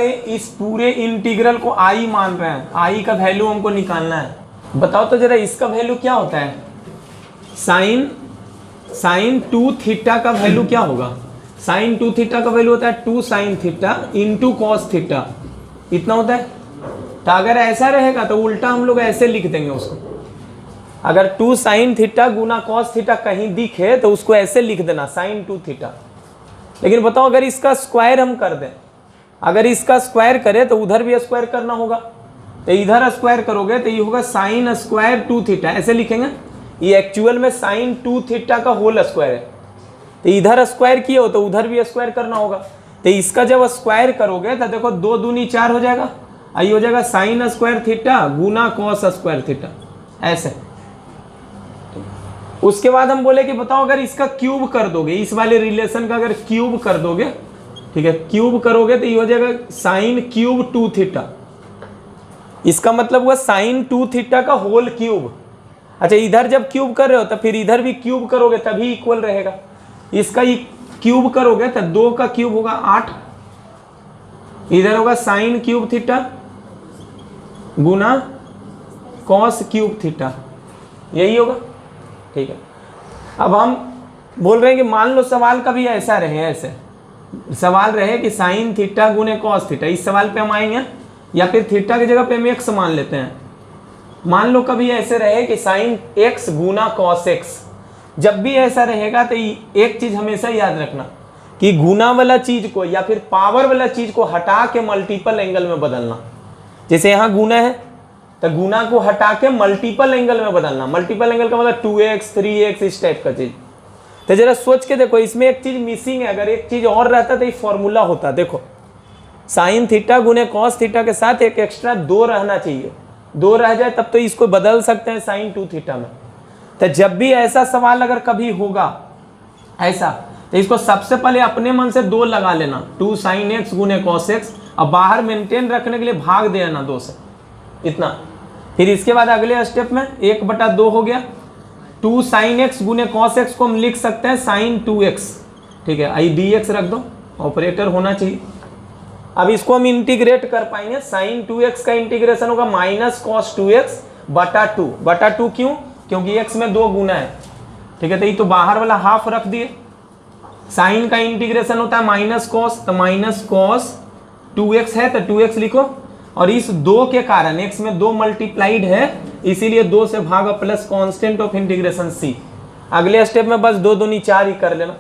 इस पूरे इंटीग्रल को आई मान रहे हैं, आई का वैल्यू हमको निकालना है। बताओ तो जरा इसका वैल्यू क्या होता है? साइन 2 थीटा का वैल्यू क्या होगा? साइन 2 थीटा का वैल्यू होता है 2 sine theta into cos theta, इतना होता है। तो अगर ऐसा रहेगा तो उल्टा हम लोग ऐसे लिख देंगे उसको। अगर 2 साइन थीटा गुना कॉस थीटा कहीं दिखे तो उसको ऐसे लिख देना साइन 2 थीटा। लेकिन बताओ अगर इसका स्क्वायर हम कर दें, अगर इसका स्क्वायर करें तो उधर भी स्क्वायर करना होगा, तो इधर स्क्वायर करोगे तो ये होगा साइन स्क्वायर 2 थीटा, ऐसे लिखेंगे। ये एक्चुअल में साइन 2 थीटा का होल स्क्वायर है, तो इधर स्क्वायर किए हो तो उधर भी स्क्वायर करना होगा। तो इसका जब स्क्वायर करोगे तो देखो 2 दूनी 4 हो जाएगा, आई हो जाएगा साइन स्क्वायर थीटा गुना कॉस स्क्वायर थीटा, ऐसे। उसके बाद हम बोले कि बताओ अगर इसका क्यूब कर दोगे, इस वाले रिलेशन का अगर क्यूब कर दोगे, ठीक है, क्यूब करोगे तो ये हो जाएगा साइन क्यूब 2 थीटा। इसका मतलब हुआ साइन 2 थीटा का होल क्यूब। अच्छा, इधर जब क्यूब कर रहे हो तो फिर इधर भी क्यूब करोगे तभी इक्वल रहेगा। इसका क्यूब करोगे तो 2 का क्यूब होगा 8, इधर होगा साइन क्यूब थीटा गुना कॉस क्यूब थीटा, यही होगा, ठीक है। अब हम बोल रहे हैं कि मान लो सवाल का भी ऐसा रहे, ऐसे सवाल रहे कि साइन थीटा गुने कॉस थीटा, इस सवाल पे हम आएंगे, या फिर थीटा की जगह पे हम एक्स मान लेते हैं। मान लो कभी ऐसे रहे कि साइन एक्स गुना कॉस एक्स, जब भी ऐसा रहेगा तो एक चीज हमेशा याद रखना कि गुना वाला चीज को या फिर पावर वाला चीज को हटा के मल्टीपल एंगल में बदलना। जैसे यहाँ गुना है तो गुना को हटा के मल्टीपल एंगल में बदलना। मल्टीपल एंगल का मतलब 2x 3x इस टाइप का चीज। तो जरा सोच के देखो, इसमें एक चीज मिसिंग है, अगर एक चीज और रहता तो ये फॉर्मूला होता। देखो साइन थीटा गुने कॉस थीटा के साथ एक एक्स्ट्रा 2 रहना चाहिए, 2 रह जाए तब तो इसको बदल सकते हैं साइन 2 थीटा में। तो जब भी ऐसा सवाल अगर कभी होगा ऐसा, तो इसको सबसे पहले अपने मन से 2 लगा लेना, 2 साइन एक्स गुने कॉस एक्स, और बाहर मेंटेन रखने के लिए भाग देना 2 से, इतना। फिर इसके बाद अगले स्टेप में 1/2 हो गया, 2 साइन एक्स गुने कॉस एक्स को हम लिख सकते हैं साइन 2x, ठीक है, आई dx रख दो, ऑपरेटर होना चाहिए। अब इसको हम इंटीग्रेट कर पाएंगे, साइन 2x का इंटीग्रेशन होगा माइनस कॉस 2x बटा 2 क्यों? क्योंकि x में 2 गुना है, ठीक है, तो ये तो बाहर वाला हाफ रख दिए। साइन का इंटीग्रेशन होता है माइनस कॉस, तो माइनस कॉस 2x है तो 2x लिखो, और इस 2 के कारण x में 2 मल्टीप्लाइड है इसीलिए 2 से भागा plus constant of integration c। अगले स्टेप में बस 2 दूनी 4 ही कर लेना,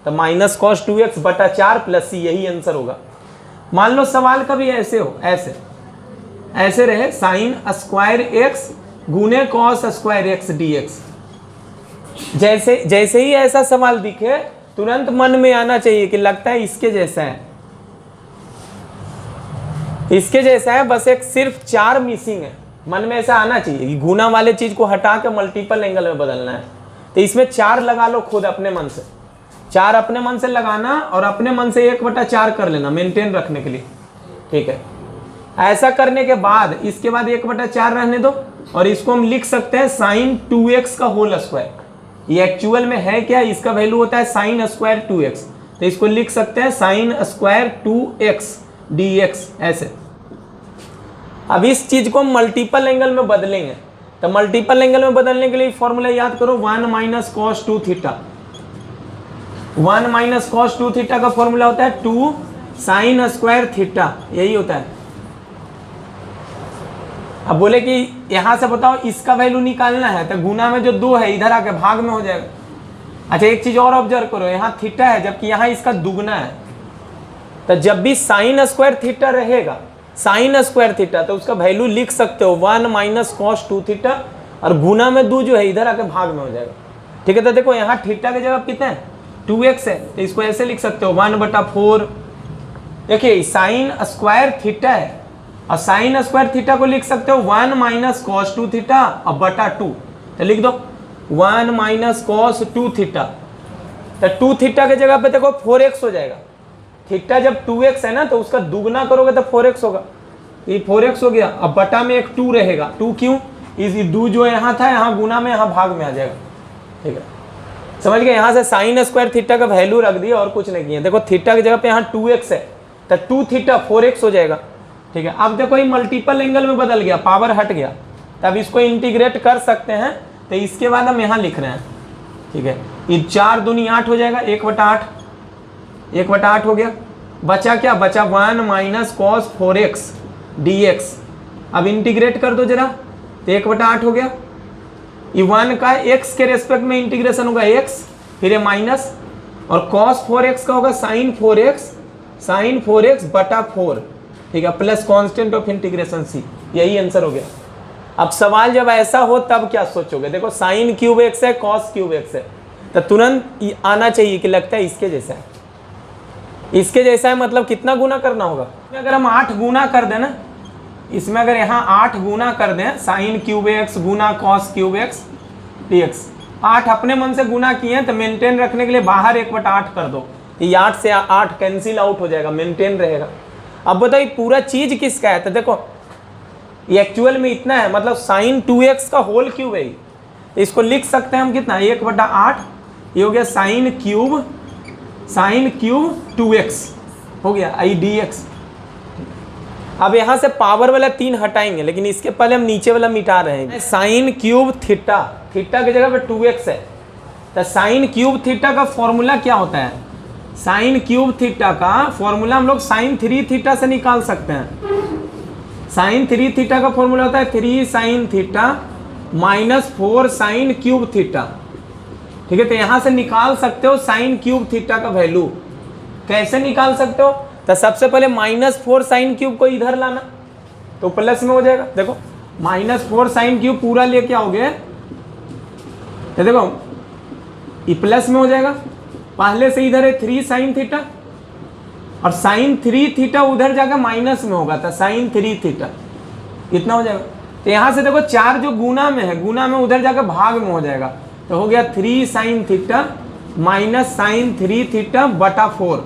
तो माइनस कॉस 2x बटा 4 प्लस c, यही आंसर होगा। मान लो सवाल कभी ऐसे हो, ऐसे रहे साइन स्क्वायर एक्स गुने कॉस स्क्वायर एक्स dx। जैसे ही ऐसा सवाल दिखे तुरंत मन में आना चाहिए कि लगता है इसके जैसा है, इसके जैसा है, बस एक सिर्फ 4 मिसिंग है। मन में ऐसा आना चाहिए कि गुना वाले चीज को हटा के मल्टीपल एंगल में बदलना है, तो इसमें 4 लगा लो खुद अपने मन से, 4 अपने मन से लगाना और अपने मन से 1/4 कर लेना मेंटेन रखने के लिए, ठीक है। ऐसा करने के बाद इसके बाद 1/4 रहने दो, और इसको हम लिख सकते हैं साइन 2x का होल स्क्वायर। ये एक्चुअल में है क्या? इसका वैल्यू होता है साइन स्क्वायर 2x, तो इसको लिख सकते हैं साइन स्क्वायर 2x dx, ऐसे। अब इस चीज को मल्टीपल एंगल में बदलेंगे, तो मल्टीपल एंगल में बदलने के लिए फॉर्मूला याद करो, 1 minus cos 2 theta. 1 minus cos 2 theta का फॉर्मूला होता है 2 साइन स्क्वायर थीटा, यही होता है। अब बोले कि यहां से बताओ इसका वैल्यू निकालना है, तो गुना में जो 2 है इधर आके भाग में हो जाएगा। अच्छा, एक चीज और ऑब्जर्व करो, यहाँ थीटा है जबकि यहाँ इसका दुगना है, तो जब भी साइन स्क्वायर थीटा रहेगा, साइन स्क्वायर थीटा, तो उसका वैल्यू लिख सकते हो 1 माइनस कॉस 2 थीटा, और गुना में 2 जो है इधर आके भाग में हो जाएगा, ठीक है। तो देखो यहाँ थीटा की जगह कितने हैं? 2x है, तो इसको ऐसे लिख सकते हो 1/4। देखिए साइन स्क्वायर थीटा है, और साइन स्क्वायर थीटा को लिख सकते हो 1 माइनस कॉस 2 थीटा और बटा 2, तो लिख दो 1 माइनस कॉस 2 थीटा। तो 2 थीटा की जगह पे देखो 4x हो जाएगा। थीटा जब 2x है ना तो उसका दुगना करोगे तो 4x होगा, ये 4x हो गया। अब बटा में एक 2 रहेगा, 2 क्यों? इस 2 जो यहाँ था यहाँ गुना में यहाँ भाग में आ जाएगा, ठीक है। समझ गए? यहाँ से साइन स्क्वायर थीटा का वैल्यू रख दिया और कुछ नहीं किया। देखो थीटा की जगह पे यहाँ 2x है, तो 2 थीटा 4x हो जाएगा। ठीक है, अब देखो ये मल्टीपल एंगल में बदल गया, पावर हट गया, तब इसको इंटीग्रेट कर सकते हैं। तो इसके बाद हम यहाँ लिख रहे हैं। ठीक है, ये 4 दूनी 8 हो जाएगा, 1/8, 1/8 हो गया। बचा क्या, बचा 1 माइनस कॉस 4x dx। अब इंटीग्रेट कर दो जरा, तो 1/8 हो गया। ये 1 का x के रेस्पेक्ट में इंटीग्रेशन होगा x, फिर ये माइनस, और cos 4x का होगा sin 4x बटा 4। ठीक है, plus constant of integration c। यही आंसर हो गया। अब सवाल जब ऐसा हो तब क्या सोचोगे, देखो sin क्यूब x है, cos क्यूब x है, तो तुरंत आना चाहिए कि लगता है इसके जैसा है, इसके जैसा है, मतलब कितना गुना करना होगा। अगर हम 8 गुना कर दें ना, इसमें अगर यहाँ 8 गुना कर दें, sin क्यूब x गुना cos क्यूब x dx, 8 अपने मन से गुना किए तो मेंटेन रखने के लिए बाहर 1/8 कर दो, ये 8 से 8 कैंसिल आउट हो जाएगा, मेंटेन रहेगा। अब बताइए पूरा चीज किसका है, तो देखो ये एक्चुअल में इतना है, मतलब sin 2x का होल क्यूब है। इसको लिख सकते हैं हम कितना, 1/8, ये हो गया sin क्यूब 2x हो गया आई dx। अब यहाँ से पावर वाला 3 हटाएंगे, लेकिन इसके पहले हम नीचे वाला मिटा रहे हैं। sin क्यूब थीटा, थीटा की जगह पे 2x है, तो sin क्यूब थीटा का फॉर्मूला क्या होता है, sin क्यूब थीटा का फॉर्मूला हम लोग sin 3 थीटा से निकाल सकते हैं। sin 3 थीटा का फॉर्मूला होता है 3 sin theta minus 4 sin cube theta. ठीक है, तो यहाँ से निकाल सकते हो sin क्यूब थीटा का वैल्यू। कैसे निकाल सकते हो, तो सबसे पहले -4 sin क्यूब को इधर लाना, तो प्लस में हो जाएगा। देखो -4 sin क्यूब पूरा लेके आओगे तो देखो ये प्लस में हो जाएगा, पहले से इधर है 3 sin थीटा, और sin 3 थीटा उधर जाकर माइनस में होगा, तो sin 3 थीटा इतना हो जाएगा। तो यहाँ से देखो 4 जो गुना में है, गुना में उधर जाकर भाग में हो जाएगा, तो हो गया 3 sin theta minus sin 3 theta बटा 4।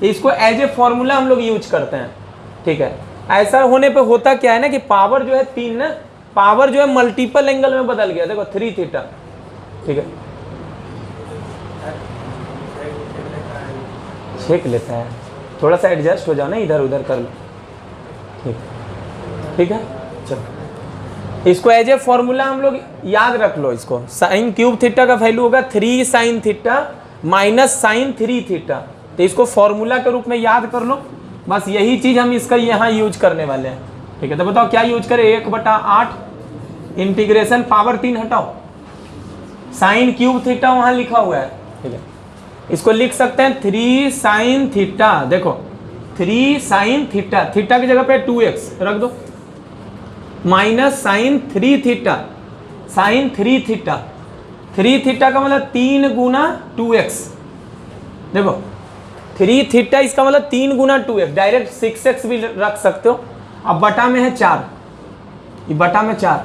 इसको एज ए फॉर्मूला हम लोग यूज करते हैं। ठीक है, ऐसा होने पे होता क्या है ना कि पावर जो है 3 ना, पावर जो है मल्टीपल एंगल में बदल गया। देखो 3 थीटा। ठीक है, छेक लेता है, थोड़ा सा एडजस्ट हो जाओ ना, इधर उधर कर लो। ठीक है, चलो इसको एज ए फॉर्मूला हम लोग याद रख लो। इसको sin क्यूब थीटा का वैल्यू होगा 3 sin theta minus sin 3 theta, तो इसको फॉर्मूला के रूप में याद कर लो। बस यही चीज हम इसका यहाँ यूज करने वाले हैं। ठीक है, तो बताओ क्या यूज करें, 1/8 इंटीग्रेशन पावर 3 हटाओ, sin क्यूब थीटा वहां लिखा हुआ है। ठीक है, इसको लिख सकते हैं 3 sin थीटा। देखो 3 sin थीटा, थीटा की जगह पे 2x रख दो, minus sin 3 theta, sin 3 theta, 3 theta का मतलब 3 गुना 2x। देखो 3 थीटा इसका मतलब 3 गुना 2x, डायरेक्ट 6x भी रख सकते हो। अब बटा में है 4, ये बटा में 4,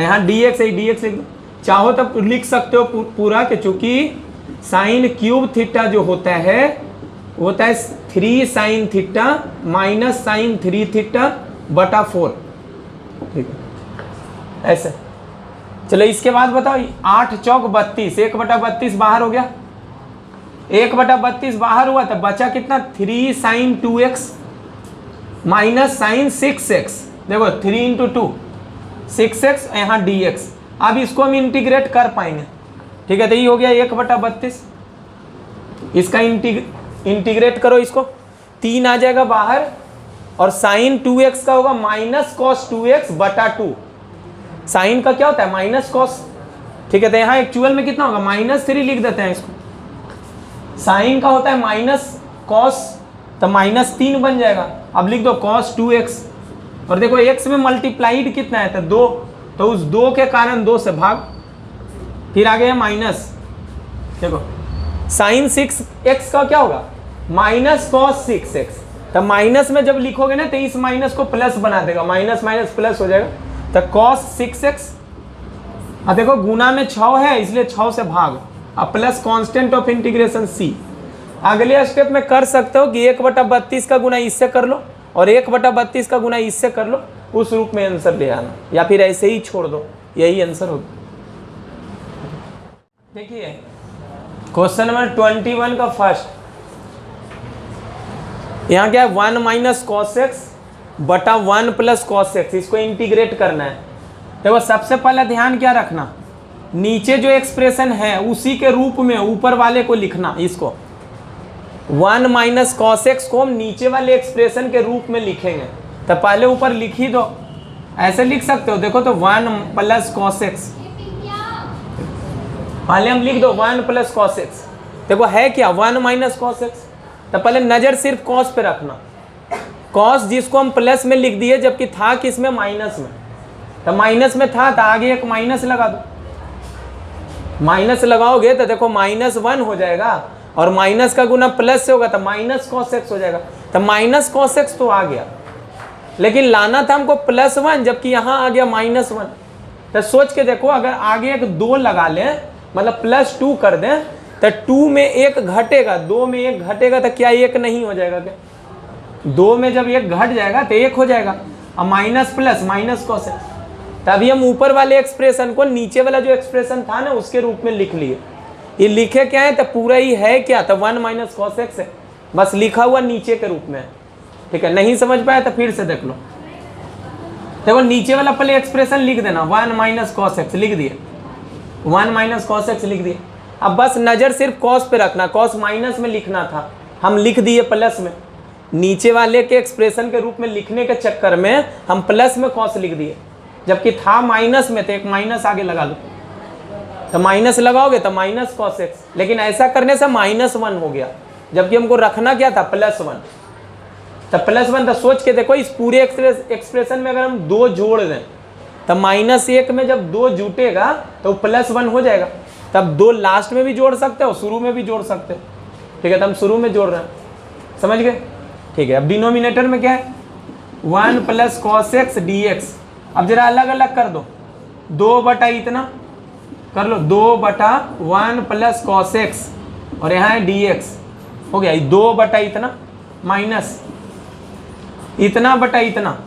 यहाँ dx है, dx लिख दो। चाहो तब लिख सकते हो पूरा के, चूंकि sin क्यूब थीटा जो होता है वो होता है 3 sin theta minus sin 3 theta बटा 4। ठीक है, ऐसे। चलो इसके बाद बताओ 8 चौक 32, 1/32 बाहर हो गया, 1/32 बाहर हुआ तो बचा कितना, 3 sin 2x minus sin 6x। देखो 3 × 2 6x, यहाँ dx। अब इसको हम इंटीग्रेट कर पाएंगे। ठीक है, तो ये हो गया 1/32, इसका इंटीग्रेट करो, इसको 3 आ जाएगा बाहर, और sin 2x का होगा माइनस cos 2x बटा 2। साइन का क्या होता है, माइनस कॉस। ठीक है, तो यहाँ एक्चुअल में कितना होगा, -3 लिख देते हैं इसको। साइन का होता है माइनस कॉस, तो -3 बन जाएगा। अब लिख दो cos 2x, और देखो x में मल्टीप्लाइड कितना है, तो 2, तो उस 2 के कारण 2 से भाग, फिर आ गया माइनस। देखो sin 6x का क्या होगा, माइनस cos 6x। तो माइनस में जब लिखोगे ना तो इस माइनस को प्लस बना देगा, माइनस माइनस प्लस हो जाएगा, तो cos 6x। अब देखो गुना में 6 है इसलिए 6 से भाग, अब plus constant of integration c। अगले स्टेप में कर सकते हो कि 1/32 का गुना इससे कर लो और 1/32 का गुना इससे कर लो, उस रूप में आंसर ले आना, या फिर ऐसे ही छोड़ दो, यही आंसर होगा। देखिए क्वेश्चन नंबर 21 का फर्स्ट, यहाँ क्या है 1 माइनस कॉस एक्स बटा 1 प्लस कॉस एक्स, इसको इंटीग्रेट करना है। देखो सबसे पहले ध्यान क्या रखना, नीचे जो एक्सप्रेशन है उसी के रूप में ऊपर वाले को लिखना। इसको 1 माइनस कॉस एक्स को हम नीचे वाले एक्सप्रेशन के रूप में लिखेंगे। तो पहले ऊपर लिख ही दो, ऐसे लिख सकते हो। देखो तो 1 प्लस कॉस एक्स, पहले हम लिख दो 1 प्लस कॉस एक्स। देखो है क्या 1 माइनस कॉस एक्स। तो पहले नजर सिर्फ कॉस पे रखना, कॉस जिसको हम प्लस में लिख दिए जबकि था किसमें, माइनस में। तो माइनस में था तो आगे एक माइनस लगा दो। माइनस लगाओगे तो देखो -1 हो जाएगा और माइनस का गुना प्लस से होगा तो माइनस कॉस एक्स हो जाएगा। तो माइनस कॉस एक्स तो आ गया, लेकिन लाना था हमको +1 जबकि यहाँ आ गया -1। तो सोच के देखो, अगर आगे एक 2 लगा लें मतलब +2 कर दें तो 2 में 1 घटेगा, 2 में 1 घटेगा तो क्या 1 नहीं हो जाएगा क्या? 2 में जब 1 घट जाएगा तो 1 हो जाएगा। अब minus plus minus cos x, तभी हम ऊपर वाले एक्सप्रेशन को नीचे वाला जो एक्सप्रेशन था ना उसके रूप में लिख लिए। ये लिखे क्या है तो पूरा ही है क्या, तो 1 माइनस कॉस एक्स है, बस लिखा हुआ नीचे के रूप में है। ठीक है, नहीं समझ पाया तो फिर से देख लो। देखो नीचे वाला पहले एक्सप्रेशन लिख देना, 1 माइनस कॉस एक्स लिख दिए, 1 माइनस कॉस एक्स लिख दिए। अब बस नज़र सिर्फ कॉस पे रखना, कॉस माइनस में लिखना था, हम लिख दिए प्लस में। नीचे वाले के एक्सप्रेशन के रूप में लिखने के चक्कर में हम प्लस में कॉस लिख दिए, जबकि था माइनस में, तो एक माइनस आगे लगा लो। तो माइनस लगाओगे तो माइनस कॉस एक्स, लेकिन ऐसा करने से -1 हो गया, जबकि हमको रखना क्या था +1। तो +1 तो सोच के देखो, इस पूरे एक्सप्रेशन में अगर हम 2 जोड़ दें तो -1 में जब 2 जुटेगा तो +1 हो जाएगा। तब 2 लास्ट में भी जोड़ सकते हो, शुरू में भी जोड़ सकते हो। ठीक है, तो हम शुरू में जोड़ रहे हैं, समझ गए? ठीक है, अब डिनोमिनेटर में क्या है 1 plus cos x D x. अब जरा अलग अलग कर दो, 2 बटा इतना कर लो, 2 बटा 1 प्लस कॉस एक्स और यहाँ है डी एक्स, हो गया 2 बटा इतना माइनस इतना बटा इतना,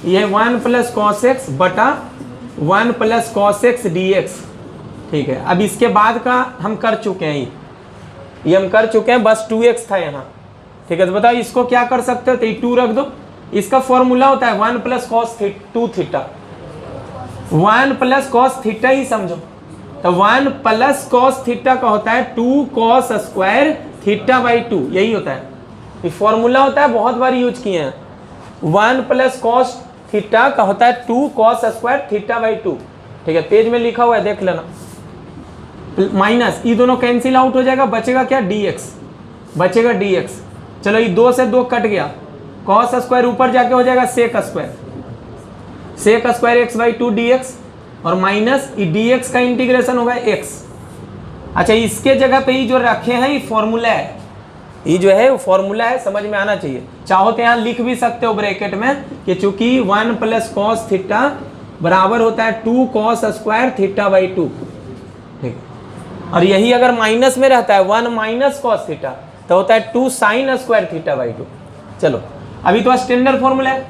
ये 1 प्लस कॉस एक्स बटा 1 plus cos x D x. ठीक है, अब इसके बाद का हम कर चुके हैं, ये हम कर चुके हैं, बस 2x था यहाँ। ठीक है, तो बताओ इसको क्या कर सकते हो, तो ये 2 रख दो। इसका फॉर्मूला होता है 1 plus cos 2 theta, 1 plus cos theta ही समझो। तो 1 प्लस कॉस थीटा का होता है 2 कॉस स्क्वायर थीटा बाई 2, यही होता है। ये फॉर्मूला होता है, बहुत बार यूज किए हैं। 1 प्लस कॉस थीटा का होता है 2 कॉस स्क्वायर थीटा बाई 2। ठीक है, पेज में लिखा हुआ है, देख लेना। माइनस ये दोनों कैंसिल आउट हो जाएगा, बचेगा क्या dx, बचेगा dx। चलो ये 2 से 2 कट गया, कॉस स्क्वायर ऊपर जाके हो जाएगा sec square x by 2 dx और माइनस ये dx का इंटीग्रेशन होगा x। अच्छा, इसके जगह पे ये जो रखे हैं ये फॉर्मूला है, ये जो है वो फॉर्मूला है, समझ में आना चाहिए। चाहो तो यहाँ लिख भी सकते हो ब्रैकेट में कि चूंकि 1 प्लस कॉस थीटा बराबर होता है 2 कॉस स्क्वायर थीटा बाई 2। ठीक, और यही अगर माइनस में रहता है 1 माइनस कॉस थीटा तो होता है 2 साइन स्क्वायर थीटा बाई 2। चलो, अभी तो स्टैंडर्ड फॉर्मूला है,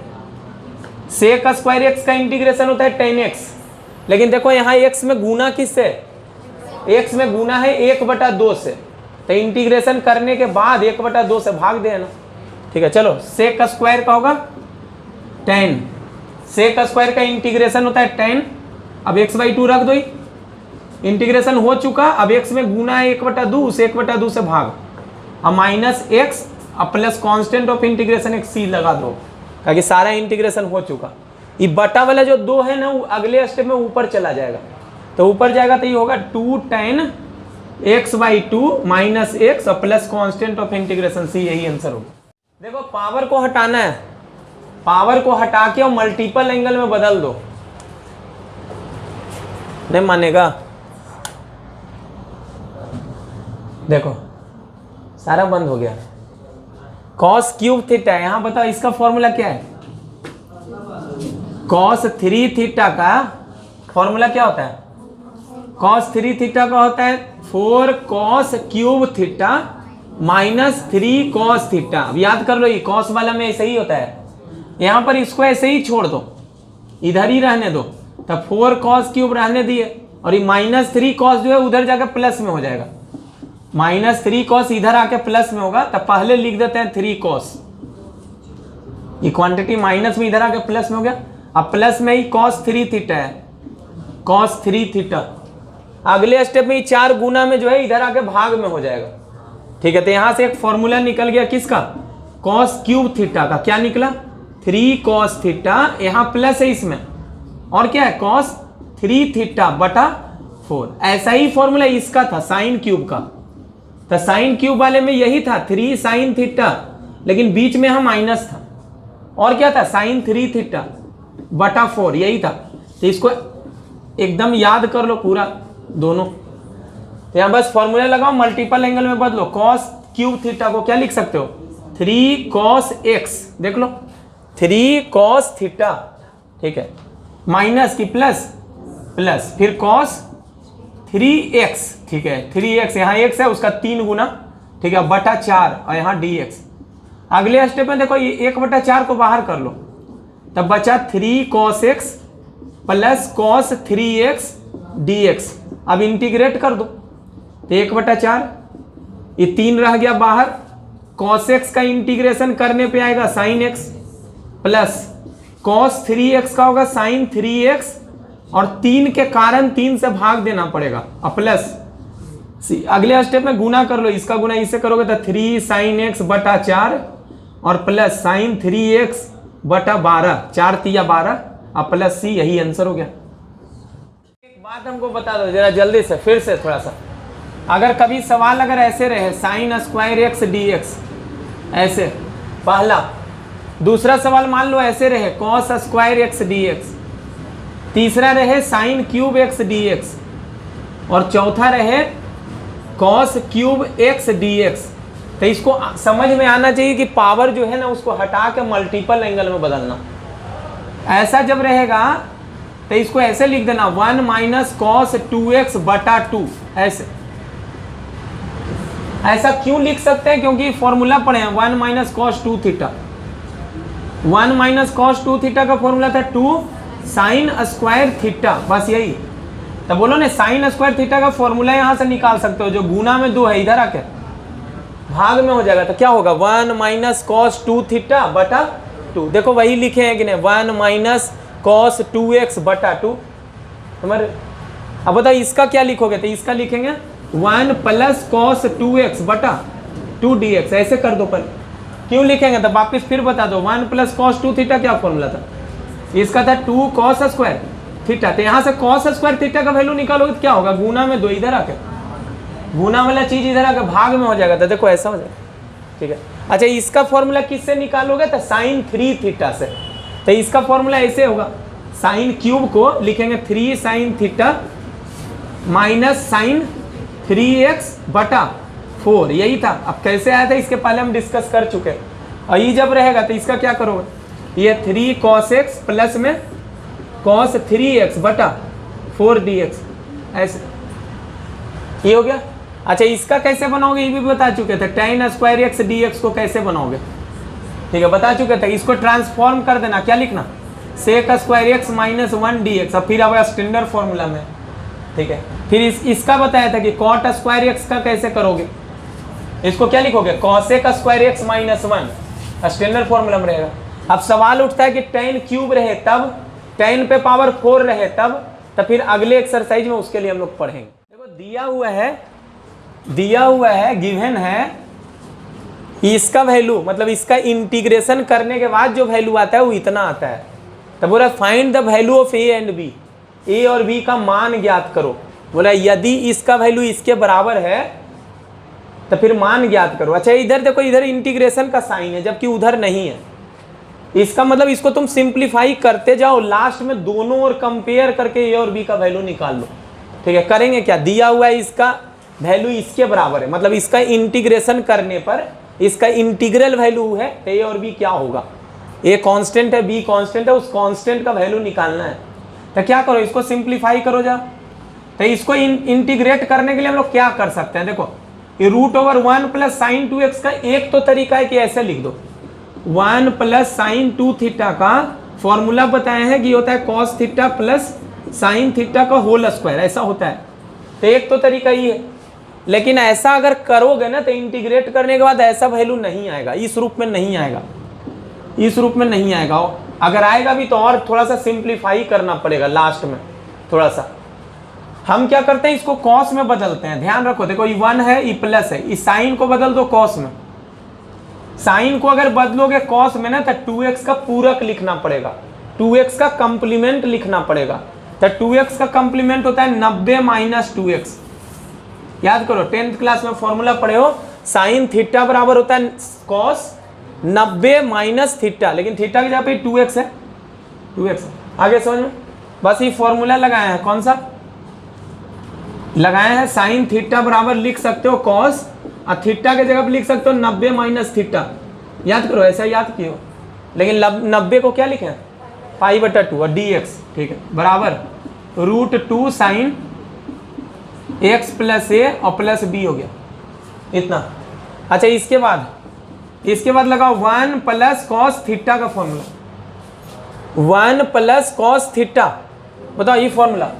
सेक स्क्वायर एक्स का इंटीग्रेशन होता है 10x, लेकिन देखो यहाँ x में गुना किससे, x में गुना है 1/2 से, तो इंटीग्रेशन करने के बाद 1/2 से भाग देना। ठीक है, चलो सेक स्क्वायर का होगा 10, सेक स्क्वायर का इंटीग्रेशन होता है 10। अब x/2 रख दो, इंटीग्रेशन हो चुका। अब x में गुना है 1/2, उसे 1/2 से भाग, अब माइनस x अब प्लस कांस्टेंट ऑफ इंटीग्रेशन एक c लगा दो, ताकि सारा इंटीग्रेशन हो चुका। ये बटा वाला जो 2 है ना वो अगले स्टेप में ऊपर चला जाएगा, तो ऊपर जाएगा तो ये होगा 2 tan x/2 माइनस x और plus constant of integration c, यही आंसर होगा। देखो पावर को हटाना है, पावर को हटा के और मल्टीपल एंगल में बदल दो, नहीं मानेगा। देखो सारा बंद हो गया, कॉस क्यूब थीटा, यहां बताओ इसका फॉर्मूला क्या है, कॉस 3 थीटा का फॉर्मूला क्या होता है, कॉस 3 थीटा का होता है 4 cos cube theta minus 3 cos theta. अब याद कर लो, ये कॉस वाला में ऐसे ही होता है, यहां पर इसको ऐसे ही छोड़ दो, इधर ही रहने दो, तब 4 कॉस क्यूब रहने दिए और ये -3 कॉस जो है उधर जाकर प्लस में हो जाएगा, -3 कॉस इधर आके प्लस में होगा, तब पहले लिख देते हैं 3 कॉस ये क्वांटिटी माइनस में इधर आके प्लस में हो गया। अब प्लस में ही cos 3 थीटा है, cos 3 थीटा। अगले स्टेप में 4 गुना में जो है इधर आके भाग में हो जाएगा, ठीक है। तो यहां से एक फॉर्मूला निकल गया किसका, cos क्यूब थीटा का। क्या निकला, 3 cos थीटा, यहां प्लस है इसमें, और क्या है cos 3 थीटा बटा 4। ऐसा ही फॉर्मूला इसका था साइन क्यूब का। तो साइन क्यूब वाले में यही था 3 साइन थीटा, लेकिन बीच में यहां माइनस था, और क्या था साइन 3 थीटा बटा 4, यही था। तो इसको एकदम याद कर लो पूरा दोनों। तो यहां बस फॉर्मूला लगाओ, मल्टीपल एंगल में बदलो। cos क्यूब थीटा को क्या लिख सकते हो, 3 cos x, देख लो 3 cos थीटा, ठीक है, माइनस की प्लस, प्लस फिर cos 3x, ठीक है, 3x यहाँ x है उसका 3 गुना, ठीक है, बटा 4, और यहाँ dx। अगले स्टेप में देखो ये 1/4 को बाहर कर लो, तब बचा 3 cos x plus cos 3x dx। अब इंटीग्रेट कर दो, तो 1/4, ये 3 रह गया बाहर, cos x का इंटीग्रेशन करने पे आएगा sin x, plus cos 3x का होगा sin 3x, और 3 के कारण 3 से भाग देना पड़ेगा, और प्लस अगले स्टेप में गुना कर लो, इसका गुना इससे करोगे तो 3 sin x बटा 4, और प्लस sin 3x बटा 12, 4 तिया 12, और प्लस c, यही आंसर हो गया। एक बात हमको बता दो जरा जल्दी से, फिर से थोड़ा सा, अगर कभी सवाल अगर ऐसे रहे sin स्क्वायर x dx, ऐसे पहला, दूसरा सवाल मान लो ऐसे रहे cos स्क्वायर x dx, तीसरा रहे sin क्यूब x dx, और चौथा रहे cos क्यूब x dx, तो इसको समझ में आना चाहिए कि पावर जो है ना उसको हटा के मल्टीपल एंगल में बदलना। ऐसा जब रहेगा तो इसको ऐसे लिख देना 1 माइनस cos 2x बटा 2, ऐसे। ऐसा क्यों लिख सकते हैं, क्योंकि फॉर्मूला पढ़े हैं 1 minus cos 2 theta. 1 minus cos 2 theta का फॉर्मूला था 2 साइन स्क्वायर थीटा, बस यही। तो बोलो ना साइन स्क्वायर थीटा का फॉर्मूला यहां से निकाल सकते हो, जो गुना में 2 है इधर आके भाग में हो जाएगा, तो क्या होगा 1 माइनस cos 2 थीटा बटा 2। देखो वही लिखे हैं कि नहीं, 1 माइनस cos 2x बटा 2। तुम्हारे अब बताओ इसका क्या लिखोगे, तो इसका लिखेंगे 1 प्लस cos 2x बटा 2 dx, ऐसे कर दो। पर क्यों लिखेंगे तो वापिस फिर बता दो, 1 प्लस cos 2 थीटा क्या फॉर्मूला था, इसका था 2 cos स्क्वायर थीटा। तो यहाँ से cos स्क्वायर थीटा का वैल्यू निकालोगे तो क्या होगा, गुना में 2 इधर आके, गुना वाला चीज इधर आके भाग में हो जाएगा, तो देखो ऐसा हो जाएगा, ठीक है। अच्छा इसका फॉर्मूला किससे निकालोगे, तो sin 3 थीटा से। तो इसका फॉर्मूला ऐसे होगा, साइन क्यूब को लिखेंगे 3 sin theta minus sin 3x बटा 4, यही था। अब कैसे आया था इसके पहले हम डिस्कस कर चुके हैं। और ये जब रहेगा तो इसका क्या करोगे, ये 3 cos x प्लस में cos 3x बटा 4 dx, ऐसे ये हो गया। अच्छा इसका कैसे बनाओगे ये भी बता चुके थे, tan स्क्वायर x dx को कैसे बनाओगे, ठीक है, बता चुके थे। इसको ट्रांसफॉर्म कर देना, क्या लिखना, sec square x minus 1 dx। अब फिर अब स्टैंडर्ड फॉर्मूला में, ठीक है। फिर इसका बताया था कि cot स्क्वायर x का कैसे करोगे, इसको क्या लिखोगे, cosec square x minus 1, standard formula में रहेगा। अब सवाल उठता है कि tan क्यूब रहे तब, tan पे पावर 4 रहे तब, तो फिर अगले एक्सरसाइज में उसके लिए हम लोग पढ़ेंगे। देखो दिया हुआ है गिवन है, इसका वैल्यू मतलब इसका इंटीग्रेशन करने के बाद जो वैल्यू आता है वो इतना आता है। तो बोला find the value of A and B, A और बी का मान ज्ञात करो। बोला यदि इसका वैल्यू इसके बराबर है तो फिर मान ज्ञात करो। अच्छा इधर देखो, इधर इंटीग्रेशन का साइन है जबकि उधर नहीं है, इसका मतलब इसको तुम सिंप्लीफाई करते जाओ, लास्ट में दोनों और कंपेयर करके ए और बी का वैल्यू निकाल लो, ठीक है। करेंगे क्या, दिया हुआ है इसका वैल्यू इसके बराबर है, मतलब इसका इंटीग्रेशन करने पर इसका इंटीग्रल वैल्यू है, तो ए और बी क्या होगा, ए कांस्टेंट है बी कांस्टेंट है, उस कांस्टेंट का वैल्यू निकालना है। तो क्या करो, इसको सिंप्लीफाई करो जा। तो इसको इंटीग्रेट करने के लिए हम लोग क्या कर सकते हैं, देखो ये √1 प्लस साइन 2x का एक तो तरीका है कि ऐसे लिख दो, 1 प्लस साइन 2 थीटा का फॉर्मूला बताया है कि होता है cos theta plus sine theta का होल स्क्वायर, ऐसा होता है। तो एक तो तरीका ये है, लेकिन ऐसा अगर करोगे ना तो इंटीग्रेट करने के बाद ऐसा वैल्यू नहीं आएगा, इस रूप में नहीं आएगा। इस रूप में नहीं आएगा, अगर आएगा भी तो और थोड़ा सा सिंप्लीफाई करना पड़ेगा लास्ट में थोड़ा सा। हम क्या करते हैं, इसको कॉस में बदलते हैं। ध्यान रखो, देखो ये 1 है, ये प्लस है, इस साइन को बदल दो कॉस में। साइन को अगर बदलोगे कॉस में ना तो 2x का पूरक लिखना पड़ेगा, 2x का कंप्लीमेंट लिखना पड़ेगा। तो 2x का कंप्लीमेंट होता है 90 माइनस 2x। याद करो 10th क्लास में फॉर्मूला पढ़े हो, साइन थीटा बराबर होता है कॉस 90 माइनस थीटा, लेकिन थीटा की जगह पे 2x है, 2x है। आगे समझ में, बस ये फॉर्मूला लगाया है, कौन सा लगाया है, साइन थीटा बराबर लिख सकते हो कॉस, और थीटा के जगह पे लिख सकते हो 90 माइनस थीटा। याद करो, ऐसा याद कियो, लेकिन 90 को क्या लिखे, π/2 और dx, ठीक है, बराबर √2 साइन x प्लस a और प्लस b हो गया इतना। अच्छा इसके बाद लगाओ 1 प्लस कॉस थीटा का फॉर्मूला, 1 प्लस कॉस थीटा, बताओ ये फॉर्मूला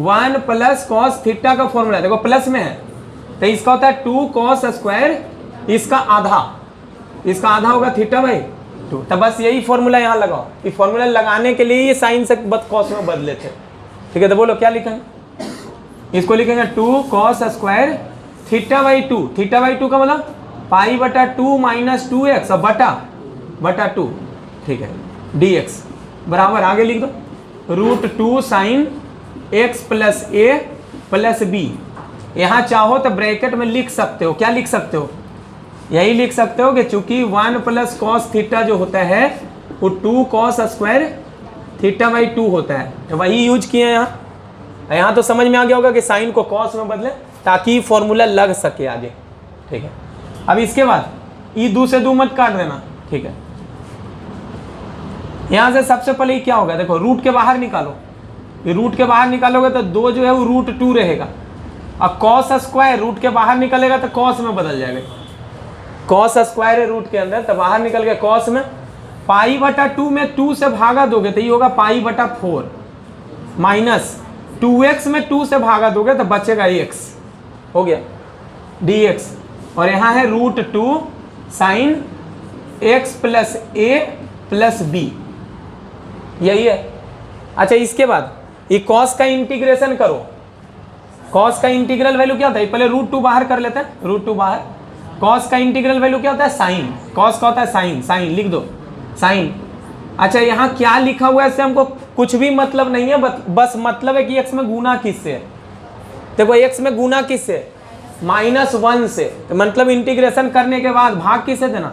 1 प्लस कॉस थीटा का फॉर्मूला, देखो प्लस में है तो इसका होता है 2 कॉस स्क्वायर, इसका आधा होगा थीटा भाई 2। तो बस यही फॉर्मूला यहाँ लगाओ, ये फॉर्मूला लगाने के लिए ये साइन से कॉस में बदले थे, ठीक है। तो बोलो क्या लिखेंगे, इसको लिखेंगे 2 कॉस स्क्वायर θ/2, θ/2 का मतलब π/2 माइनस 2x और बटा 2, ठीक है, dx बराबर, आगे लिख दो √2 sine x plus a plus b। यहाँ चाहो तो ब्रैकेट में लिख सकते हो, क्या लिख सकते हो, यही लिख सकते हो कि चूंकि 1 प्लस कॉस थीटा जो होता है वो 2 कॉस स्क्वायर θ/2 होता है, तो वही यूज किए हैं यहाँ तो समझ में आ गया होगा कि साइन को कॉस में बदले ताकि फॉर्मूला लग सके आगे, ठीक है। अब इसके बाद ये 2 से 2 मत काट देना, ठीक है। यहाँ से सबसे पहले क्या होगा, देखो रूट के बाहर निकालो, ये रूट के बाहर निकालोगे तो 2 जो है वो √2 रहेगा, और कॉस स्क्वायर रूट के बाहर निकलेगा तो कॉस में बदल जाएगा, कॉस स्क्वायर है रूट के अंदर तो बाहर निकल गया कॉस में, π/2 में 2 से भागा दोगे तो ये होगा π/4 माइनस 2x में 2 से भागा दोगे तो बचेगा x, हो गया dx, और यहाँ है √2 sine x plus a plus b, यही है। अच्छा इसके बाद ये कॉस का इंटीग्रेशन करो, कॉस का इंटीग्रल वैल्यू क्या होता है, पहले √2 बाहर कर लेते हैं, √2 बाहर, कॉस का इंटीग्रल वैल्यू क्या होता है, साइन, कॉस का होता है साइन लिख दो साइन। अच्छा यहाँ क्या लिखा हुआ है इससे हमको कुछ भी मतलब नहीं है, बस मतलब है कि x में गुना किससे है, देखो x में गुना किससे, -1 से, तो मतलब इंटीग्रेशन करने के बाद भाग किससे देना,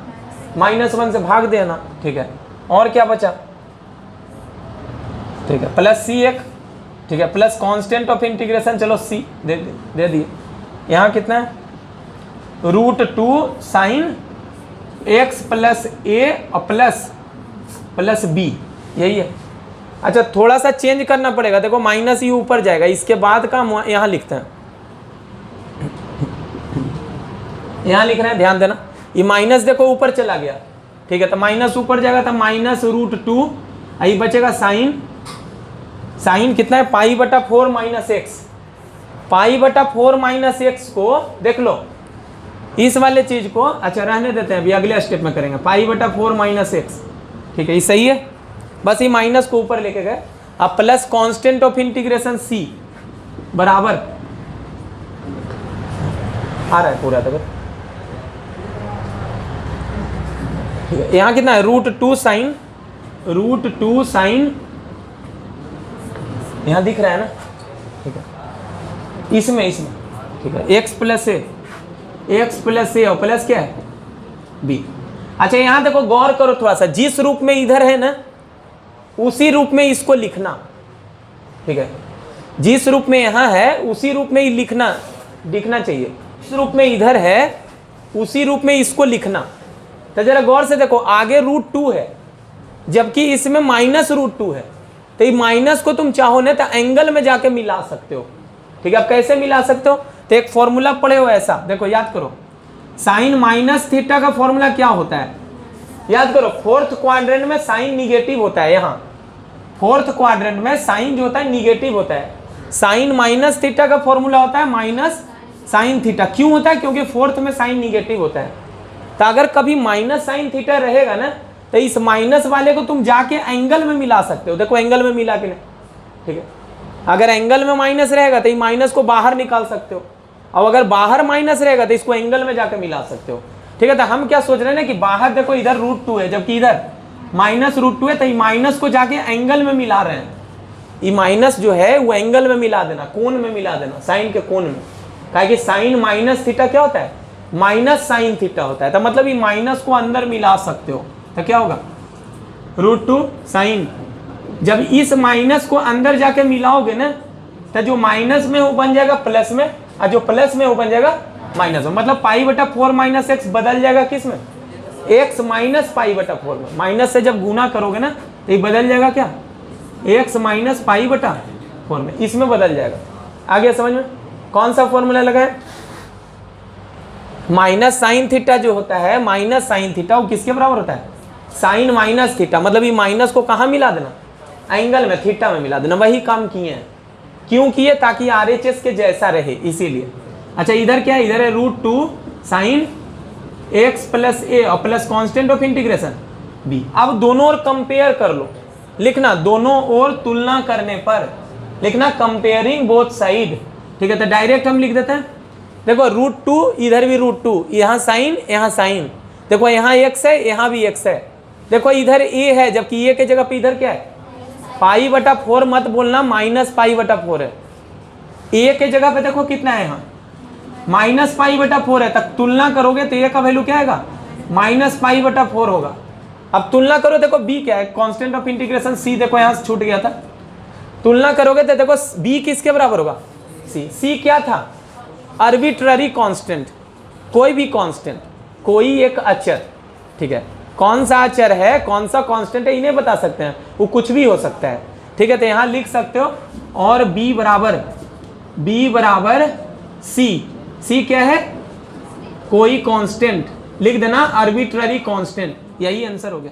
-1 से भाग देना, ठीक है। और क्या बचा, ठीक है, प्लस c एक, ठीक है, प्लस कांस्टेंट ऑफ इंटीग्रेशन, चलो c दे दिए, यहाँ कितना है √2 साइन x प्लस a और प्लस b, यही है। अच्छा थोड़ा सा चेंज करना पड़ेगा, देखो माइनस ये ऊपर जाएगा, इसके बाद का यहाँ लिखते हैं, यहाँ लिख रहे हैं, ध्यान देना, ये माइनस देखो ऊपर चला गया, ठीक है, तो माइनस ऊपर जाएगा तो माइनस √2, आई बचेगा साइन कितना है π/4 माइनस x, π/4 माइनस x को देख लो, इस वाले चीज को अच्छा रहने देते हैं, अभी अगले स्टेप में करेंगे, π/4 माइनस x, ठीक है, ये सही है, बस ये माइनस को ऊपर लेके गए, अब plus constant of integration c बराबर आ रहा है पूरा, तक ठीक है। यहाँ कितना है √2 साइन, यहाँ दिख रहा है ना, ठीक है, इसमें ठीक है, x प्लस a और प्लस क्या है b। अच्छा यहाँ देखो गौर करो थोड़ा सा, जिस रूप में इधर है ना उसी रूप में इसको लिखना, ठीक है, जिस रूप में यहाँ है उसी रूप में ही दिखना चाहिए, इस रूप में इधर है उसी रूप में इसको लिखना। तो जरा गौर से देखो, आगे √2 है जबकि इसमें -√2 है, तो ये माइनस को तुम चाहो ना तो एंगल में जाके मिला सकते हो, ठीक है। अब कैसे मिला सकते हो, तो एक फॉर्मूला पढ़े हो ऐसा, देखो याद करो, साइन माइनस थीटा का फॉर्मूला क्या होता है, याद करो, फोर्थ क्वाड्रेंट में साइन निगेटिव होता है, यहाँ फोर्थ क्वाड्रेंट में साइन जो होता है निगेटिव होता है, साइन माइनस थीटा का फॉर्मूला होता है माइनस साइन थीटा, क्यों होता है, क्योंकि फोर्थ में साइन निगेटिव होता है। तो अगर कभी माइनस साइन थीटा रहेगा ना तो इस माइनस वाले को तुम जाके एंगल में मिला सकते हो। देखो एंगल में मिला के नहीं, ठीक है। अगर एंगल में माइनस रहेगा तो ये माइनस को बाहर निकाल सकते हो, और अगर बाहर माइनस रहेगा तो इसको एंगल में जाके मिला सकते हो, ठीक है। तो हम क्या सोच रहे हैं ना कि बाहर देखो इधर √2 है, जबकि इधर -√2 है, तो ये माइनस को जाके एंगल में मिला रहे हैं। ये माइनस जो है वो एंगल में मिला देना, कोण में मिला देना, साइन के कोण में। कहा कि साइन माइनस थीटा क्या होता है, माइनस साइन थीटा होता है। तो मतलब ये माइनस को अंदर मिला सकते हो, तो क्या होगा √2 साइन। जब इस माइनस को अंदर जाके मिलाओगे ना, तो जो माइनस में वो बन जाएगा प्लस में, और जो प्लस में वो बन जाएगा माइनस में। मतलब π/4 - x बदल जाएगा किस में, x - π/4 में। माइनस से जब गुना करोगे ना तो ये बदल जाएगा क्या, x - π/4 में, इसमें बदल जाएगा। आगे समझ में कौन सा फॉर्मूला लगा है, माइनस साइन थीटा जो होता है, माइनस साइन थीटा वो किसके बराबर होता है, साइन माइनस थीटा। मतलब ये माइनस को कहाँ मिला देना, एंगल में, थीटा में मिला देना। वही काम किए हैं, क्यों किए, ताकि RHS के जैसा रहे, इसीलिए। अच्छा इधर क्या है, इधर है √2 साइन x + a और plus constant of integration b। अब दोनों ओर कंपेयर कर लो, लिखना दोनों ओर तुलना करने पर लिखना कंपेयरिंग बोथ साइड, ठीक है। तो डायरेक्ट हम लिख देते हैं, देखो √2 इधर भी √2, यहाँ साइन, देखो यहाँ x है, यहाँ भी x है। देखो इधर a है, जबकि a के जगह पे इधर क्या है, π/4 मत बोलना, -π/4 है। a के जगह पे देखो कितना है, यहाँ -π/4 है। तक तुलना करोगे तो a का वैल्यू क्या आएगा, -π/4 होगा। अब तुलना करो, देखो b क्या है, कांस्टेंट ऑफ इंटीग्रेशन c, देखो यहाँ से छूट गया था। तुलना करोगे तो देखो b किसके बराबर होगा, c क्या था, आर्बिट्ररी कांस्टेंट, कोई भी कांस्टेंट, कोई एक अचर, ठीक है। कौन सा अचर है, कौन सा कांस्टेंट है, इन्हें बता सकते हैं, वो कुछ भी हो सकता है, ठीक है। तो यहाँ लिख सकते हो, और b बराबर c क्या है, कोई कांस्टेंट, लिख देना आर्बिट्ररी कांस्टेंट, यही आंसर हो गया।